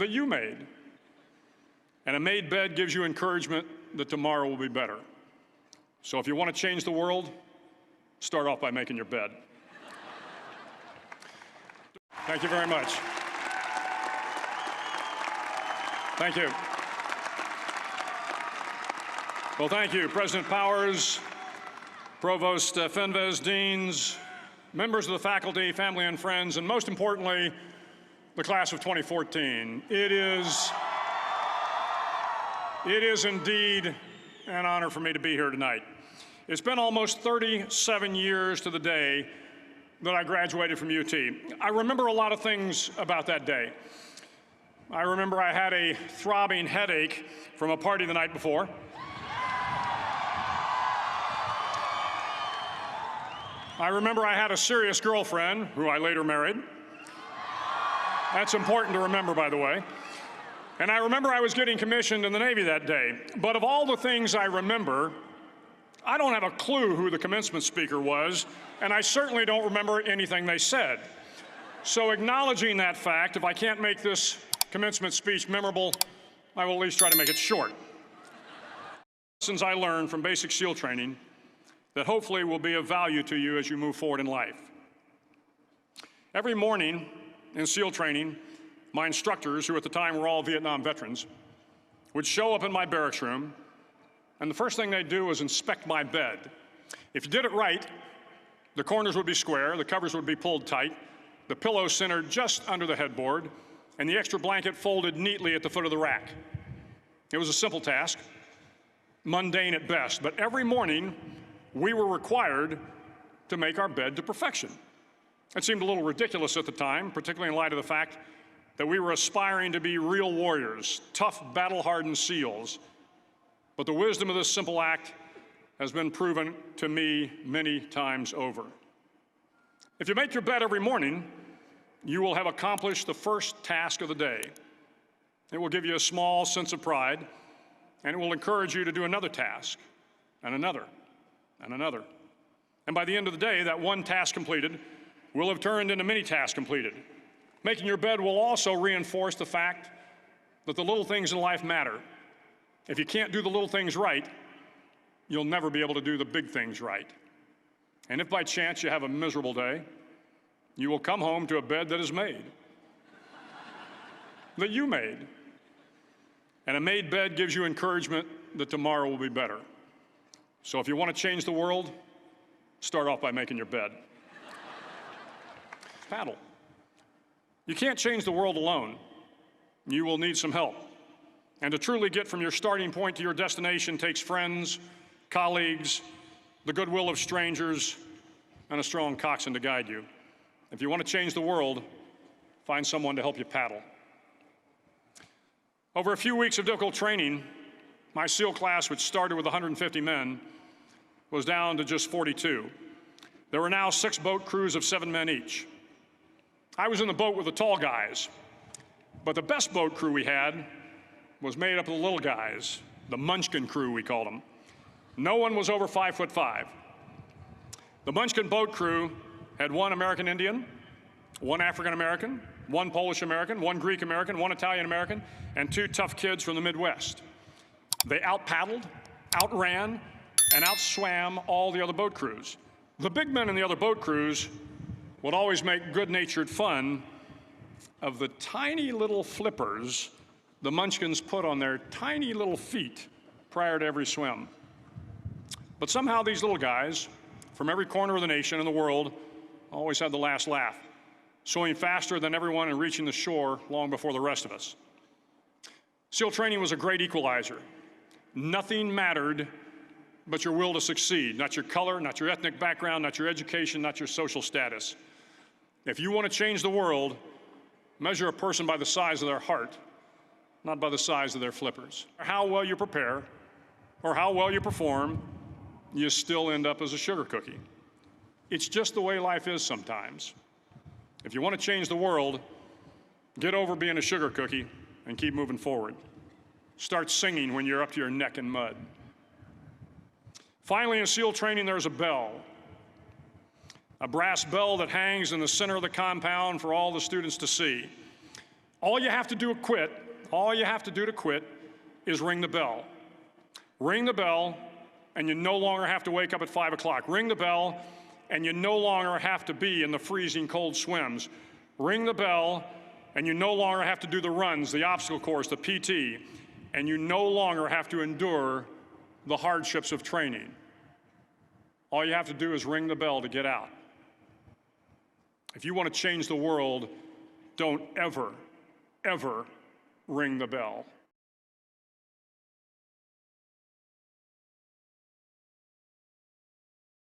that you made. And a made bed gives you encouragement that tomorrow will be better. So if you want to change the world, start off by making your bed. Thank you very much. Thank you. Well, thank you, President Powers, Provost Fenves, deans, members of the faculty, family and friends, and most importantly, the class of 2014. It is indeed an honor for me to be here tonight. It's been almost 37 years to the day that I graduated from UT. I remember a lot of things about that day. I remember I had a throbbing headache from a party the night before. I remember I had a serious girlfriend, who I later married. That's important to remember, by the way. And I remember I was getting commissioned in the Navy that day. But of all the things I remember, I don't have a clue who the commencement speaker was, and I certainly don't remember anything they said. So acknowledging that fact, if I can't make this commencement speech memorable, I will at least try to make it short. Lessons I learned from basic SEAL training that hopefully will be of value to you as you move forward in life. Every morning in SEAL training, my instructors, who at the time were all Vietnam veterans, would show up in my barracks room, and the first thing they'd do was inspect my bed. If you did it right, the corners would be square, the covers would be pulled tight, the pillow centered just under the headboard, and the extra blanket folded neatly at the foot of the rack. It was a simple task, mundane at best, but every morning we were required to make our bed to perfection. It seemed a little ridiculous at the time, particularly in light of the fact that we were aspiring to be real warriors, tough, battle-hardened SEALs. But the wisdom of this simple act has been proven to me many times over. If you make your bed every morning, you will have accomplished the first task of the day. It will give you a small sense of pride, and it will encourage you to do another task, and another, and another. And by the end of the day, that one task completed will have turned into many tasks completed. Making your bed will also reinforce the fact that the little things in life matter. If you can't do the little things right, you'll never be able to do the big things right. And if by chance you have a miserable day, you will come home to a bed that is made, that you made. And a made bed gives you encouragement that tomorrow will be better. So if you want to change the world, start off by making your bed. Paddle. You can't change the world alone. You will need some help. And to truly get from your starting point to your destination takes friends, colleagues, the goodwill of strangers, and a strong coxswain to guide you. If you want to change the world, find someone to help you paddle. Over a few weeks of difficult training, my SEAL class, which started with 150 men, was down to just 42. There were now 6 boat crews of 7 men each. I was in the boat with the tall guys, but the best boat crew we had was made up of the little guys, the Munchkin crew, we called them. No one was over 5'5". The Munchkin boat crew had 1 American Indian, 1 African American, 1 Polish American, 1 Greek American, 1 Italian American, and 2 tough kids from the Midwest. They out-paddled, outran, and outswam all the other boat crews. The big men in the other boat crews would always make good-natured fun of the tiny little flippers the Munchkins put on their tiny little feet prior to every swim. But somehow these little guys from every corner of the nation and the world always had the last laugh, swimming faster than everyone and reaching the shore long before the rest of us. SEAL training was a great equalizer. Nothing mattered but your will to succeed, not your color, not your ethnic background, not your education, not your social status. If you want to change the world, measure a person by the size of their heart, not by the size of their flippers. How well you prepare or how well you perform, you still end up as a sugar cookie. It's just the way life is sometimes. If you want to change the world, get over being a sugar cookie and keep moving forward. Start singing when you're up to your neck in mud. Finally, in SEAL training, there's a bell. A brass bell that hangs in the center of the compound for all the students to see. All you have to do to quit is ring the bell. Ring the bell, and you no longer have to wake up at 5 o'clock. Ring the bell, and you no longer have to be in the freezing cold swims. Ring the bell, and you no longer have to do the runs, the obstacle course, the PT, and you no longer have to endure the hardships of training. All you have to do is ring the bell to get out. If you want to change the world, don't ever, ever ring the bell.